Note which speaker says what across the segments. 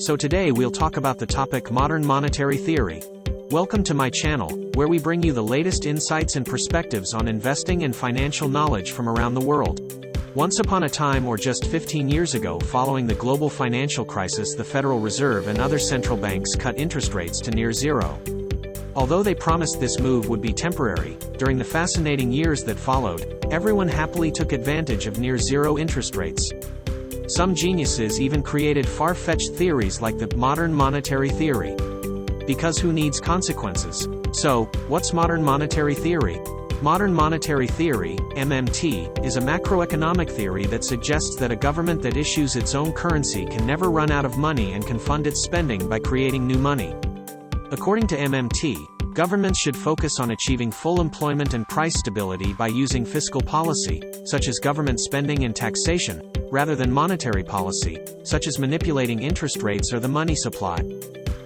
Speaker 1: So today we'll talk about the topic modern monetary theory. Welcome to my channel, where we bring you the latest insights and perspectives on investing and financial knowledge from around the world. Once upon a time, or just 15 years ago, following the global financial crisis, the Federal Reserve and other central banks cut interest rates to near zero. Although they promised this move would be temporary, during the fascinating years that followed, everyone happily took advantage of near zero interest rates. Some geniuses even created far-fetched theories like the modern monetary theory. Because who needs consequences? So, what's modern monetary theory? Modern monetary theory, MMT, is a macroeconomic theory that suggests that a government that issues its own currency can never run out of money and can fund its spending by creating new money. According to MMT, governments should focus on achieving full employment and price stability by using fiscal policy, such as government spending and taxation, rather than monetary policy, such as manipulating interest rates or the money supply.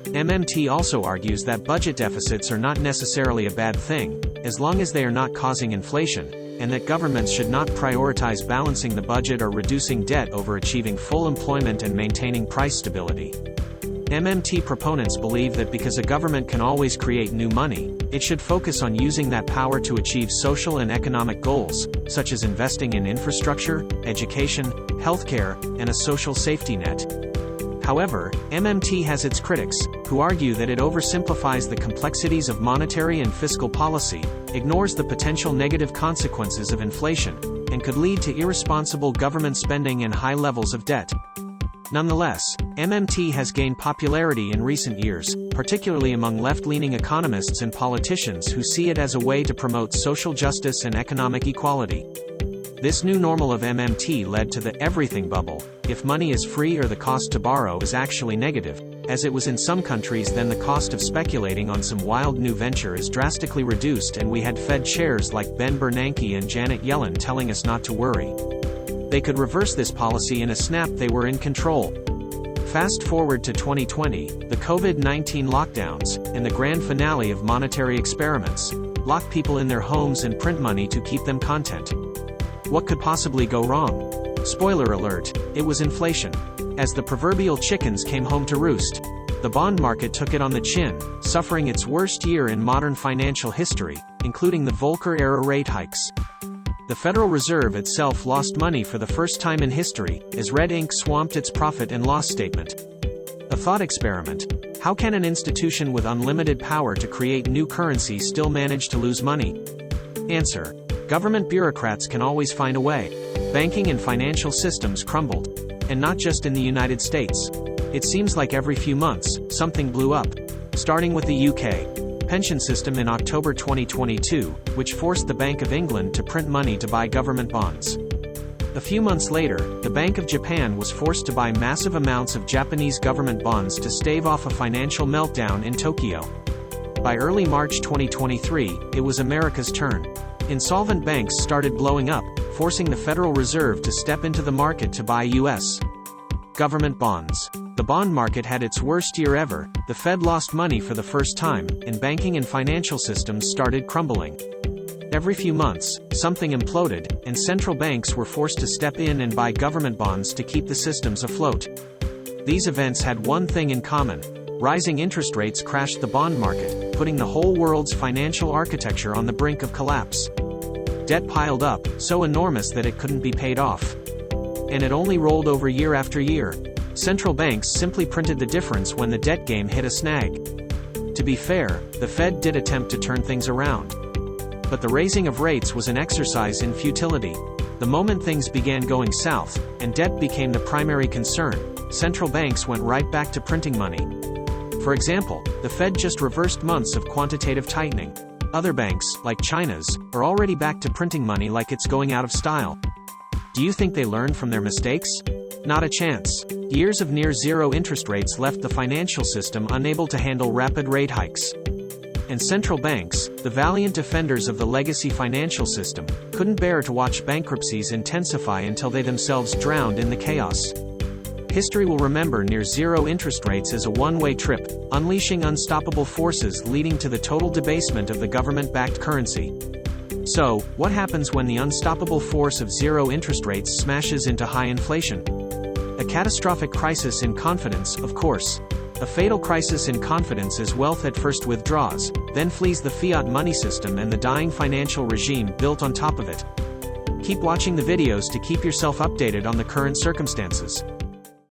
Speaker 1: MMT also argues that budget deficits are not necessarily a bad thing, as long as they are not causing inflation, and that governments should not prioritize balancing the budget or reducing debt over achieving full employment and maintaining price stability. MMT proponents believe that because a government can always create new money, it should focus on using that power to achieve social and economic goals, such as investing in infrastructure, education, healthcare, and a social safety net. However, MMT has its critics, who argue that it oversimplifies the complexities of monetary and fiscal policy, ignores the potential negative consequences of inflation, and could lead to irresponsible government spending and high levels of debt. Nonetheless, MMT has gained popularity in recent years, particularly among left-leaning economists and politicians who see it as a way to promote social justice and economic equality. This new normal of MMT led to the everything bubble. If money is free or the cost to borrow is actually negative, as it was in some countries, then the cost of speculating on some wild new venture is drastically reduced, and we had Fed chairs like Ben Bernanke and Janet Yellen telling us not to worry. They could reverse this policy in a snap. They were in control. Fast forward to 2020, the COVID-19 lockdowns, and the grand finale of monetary experiments. Lock people in their homes and print money to keep them content. What could possibly go wrong? Spoiler alert, it was inflation. As the proverbial chickens came home to roost, the bond market took it on the chin, suffering its worst year in modern financial history, including the Volcker-era rate hikes. The Federal Reserve itself lost money for the first time in history, as red ink swamped its profit and loss statement. A thought experiment: how can an institution with unlimited power to create new currency still manage to lose money? Answer: government bureaucrats can always find a way. Banking and financial systems crumbled. And not just in the United States. It seems like every few months, something blew up. Starting with the UK pension system in October 2022, which forced the Bank of England to print money to buy government bonds. A few months later, the Bank of Japan was forced to buy massive amounts of Japanese government bonds to stave off a financial meltdown in Tokyo. By early March 2023, it was America's turn. Insolvent banks started blowing up, forcing the Federal Reserve to step into the market to buy U.S. government bonds. The bond market had its worst year ever, the Fed lost money for the first time, and banking and financial systems started crumbling. Every few months, something imploded, and central banks were forced to step in and buy government bonds to keep the systems afloat. These events had one thing in common: rising interest rates crashed the bond market, putting the whole world's financial architecture on the brink of collapse. Debt piled up, so enormous that it couldn't be paid off. And it only rolled over year after year. Central banks simply printed the difference when the debt game hit a snag. To be fair, the Fed did attempt to turn things around. But the raising of rates was an exercise in futility. The moment things began going south, and debt became the primary concern, central banks went right back to printing money. For example, the Fed just reversed months of quantitative tightening. Other banks, like China's, are already back to printing money like it's going out of style. Do you think they learned from their mistakes? Not a chance. Years of near-zero interest rates left the financial system unable to handle rapid rate hikes. And central banks, the valiant defenders of the legacy financial system, couldn't bear to watch bankruptcies intensify until they themselves drowned in the chaos. History will remember near-zero interest rates as a one-way trip, unleashing unstoppable forces leading to the total debasement of the government-backed currency. So, what happens when the unstoppable force of zero interest rates smashes into high inflation? A catastrophic crisis in confidence, of course. A fatal crisis in confidence as wealth at first withdraws, then flees the fiat money system and the dying financial regime built on top of it. Keep watching the videos to keep yourself updated on the current circumstances.